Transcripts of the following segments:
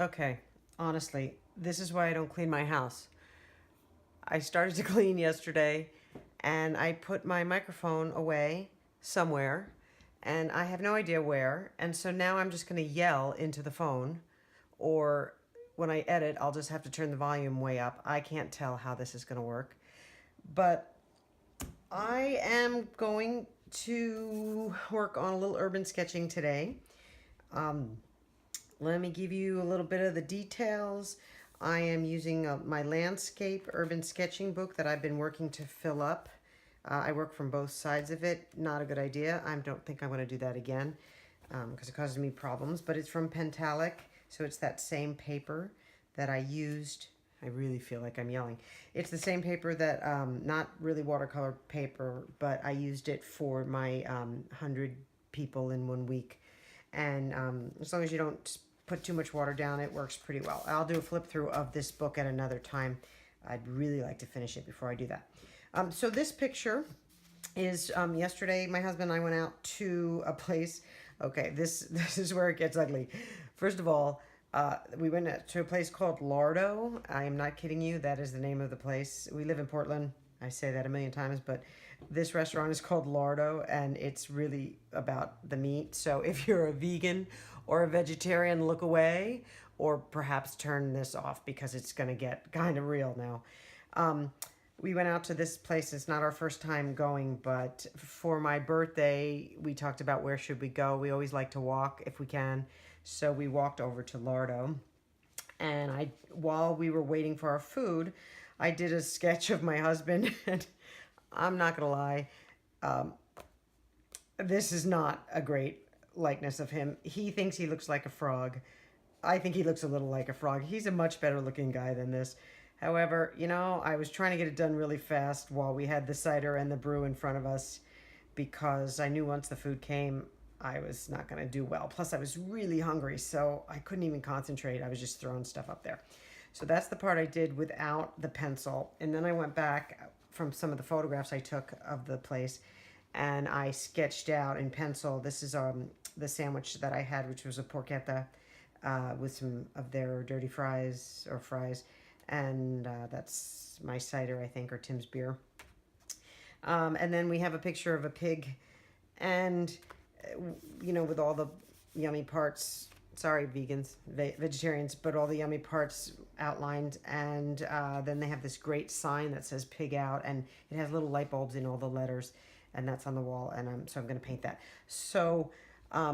Okay, honestly, this is why I don't clean my house. I started to clean yesterday and I put my microphone away somewhere and I have no idea where. And so now I'm just going to yell into the phone, or when I edit, I'll just have to turn the volume way up. I can't tell how this is going to work. But I am going to work on a little urban sketching today. Let me give you a little bit of the details. I am using my landscape urban sketching book that I've been working to fill up. I work from both sides of it. Not a good idea. I don't think I'm going to do that again because it causes me problems. But it's from Pentalic, so it's that same paper that I used. I really feel like I'm yelling. It's the same paper that, not really watercolor paper, but I used it for my 100 people in 1 week. And as long as you don't put too much water down, it works pretty well. I'll do a flip through of this book at another time. I'd really like to finish it before I do that. So this picture is yesterday my husband and I went out to a place. Okay, this is where it gets ugly. First of all, we went to a place called Lardo. I am not kidding you. That is the name of the place. We live in Portland. I say that a million times, but this restaurant is called Lardo, and it's really about the meat. So if you're a vegan or a vegetarian, look away, or perhaps turn this off because it's going to get kind of real now. We went out to this place. It's not our first time going, but for my birthday, we talked about where should we go. We always like to walk if we can. So we walked over to Lardo, and while we were waiting for our food, I did a sketch of my husband, and I'm not gonna lie, this is not a great likeness of him. He thinks he looks like a frog. I think he looks a little like a frog. He's a much better looking guy than this. However, you know, I was trying to get it done really fast while we had the cider and the brew in front of us because I knew once the food came, I was not going to do well. Plus, I was really hungry, so I couldn't even concentrate. I was just throwing stuff up there. So that's the part I did without the pencil. And then I went back from some of the photographs I took of the place, and I sketched out in pencil. This is the sandwich that I had, which was a porchetta with some of their dirty fries or fries. And that's my cider, I think, or Tim's beer. And then we have a picture of a pig, and you know, with all the yummy parts, sorry vegans, vegetarians, but all the yummy parts outlined. And then they have this great sign that says pig out, and it has little light bulbs in all the letters, and that's on the wall. And so I'm going to paint that. So I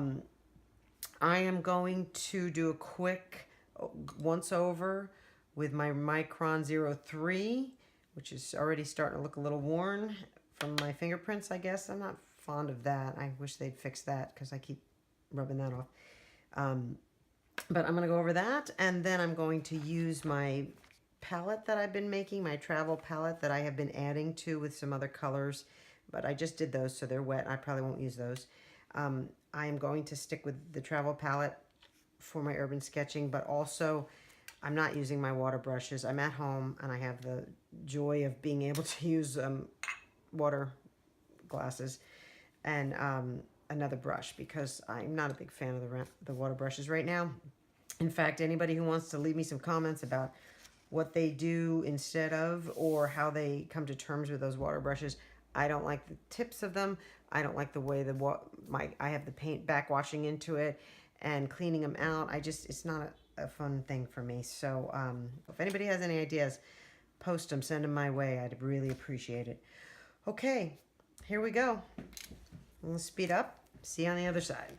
am going to do a quick once over with my Micron 03, which is already starting to look a little worn from my fingerprints, I guess. I'm not fond of that. I wish they'd fix that because I keep rubbing that off. But I'm going to go over that, and then I'm going to use my palette that I've been making, my travel palette that I have been adding to with some other colors, but I just did those, so they're wet. I probably won't use those. I am going to stick with the travel palette for my urban sketching, but also I'm not using my water brushes. I'm at home, and I have the joy of being able to use water glasses and another brush because I'm not a big fan of the water brushes right now. In fact, anybody who wants to leave me some comments about what they do instead of or how they come to terms with those water brushes, I don't like the tips of them. I don't like the way I have the paint backwashing into it and cleaning them out. It's not a fun thing for me. So if anybody has any ideas, post them, send them my way. I'd really appreciate it. Okay, here we go. Let's speed up. See you on the other side.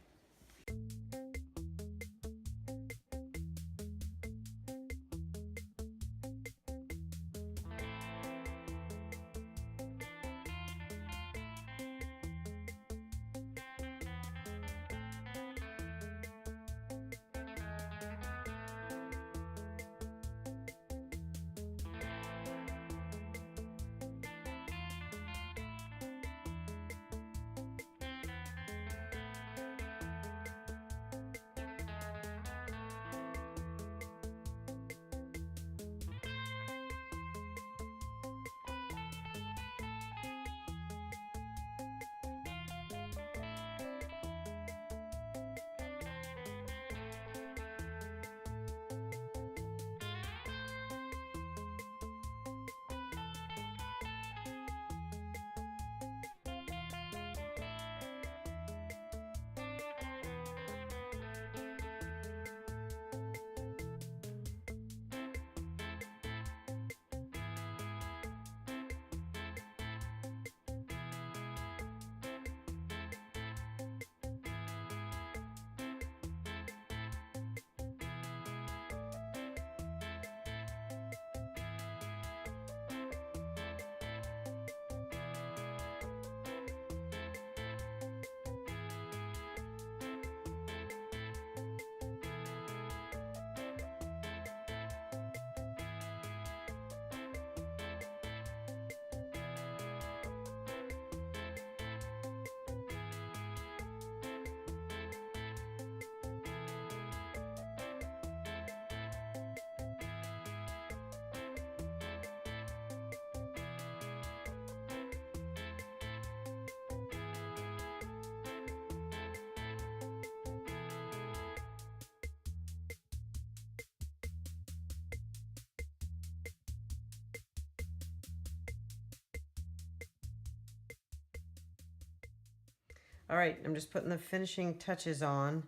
All right, I'm just putting the finishing touches on.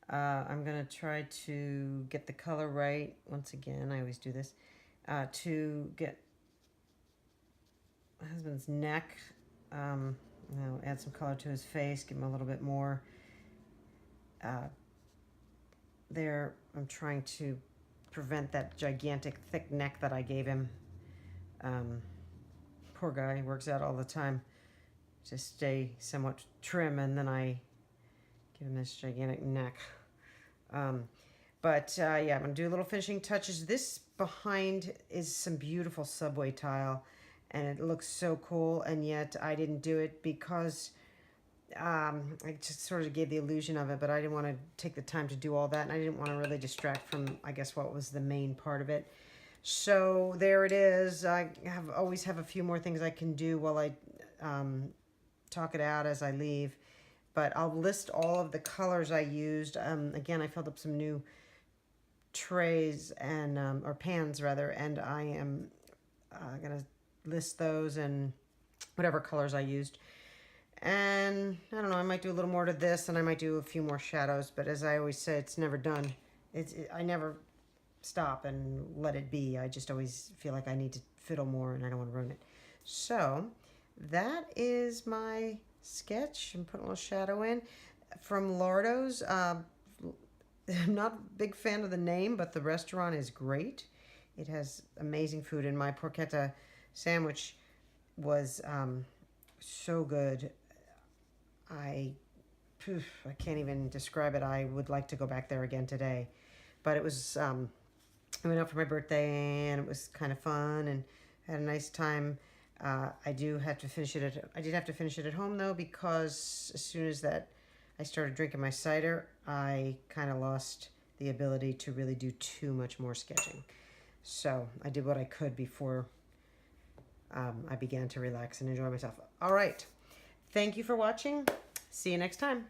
I'm gonna try to get the color right. Once again, I always do this. To get my husband's neck. Now add some color to his face, give him a little bit more. There, I'm trying to prevent that gigantic thick neck that I gave him. Poor guy, he works out all the time to stay somewhat trim, and then I give him this gigantic neck. Yeah, I'm gonna do little finishing touches. This behind is some beautiful subway tile, and it looks so cool, and yet I didn't do it because I just sort of gave the illusion of it, but I didn't want to take the time to do all that, and I didn't want to really distract from, I guess, what was the main part of it. So there it is. I always have a few more things I can do while I talk it out as I leave, but I'll list all of the colors I used. Again, I filled up some new trays and or pans rather, and I am gonna list those and whatever colors I used. And I don't know, I might do a little more to this, and I might do a few more shadows, but as I always say, it's never done. I never stop and let it be. I just always feel like I need to fiddle more, and I don't want to ruin it. So that is my sketch. I'm putting a little shadow in from Lardo's. I'm not a big fan of the name, but the restaurant is great. It has amazing food, and my porchetta sandwich was so good. I can't even describe it. I would like to go back there again today. But it was, I went out for my birthday, and it was kind of fun, and had a nice time. I did have to finish it at home, though, because as soon as I started drinking my cider, I kind of lost the ability to really do too much more sketching. So I did what I could before I began to relax and enjoy myself. All right. Thank you for watching. See you next time.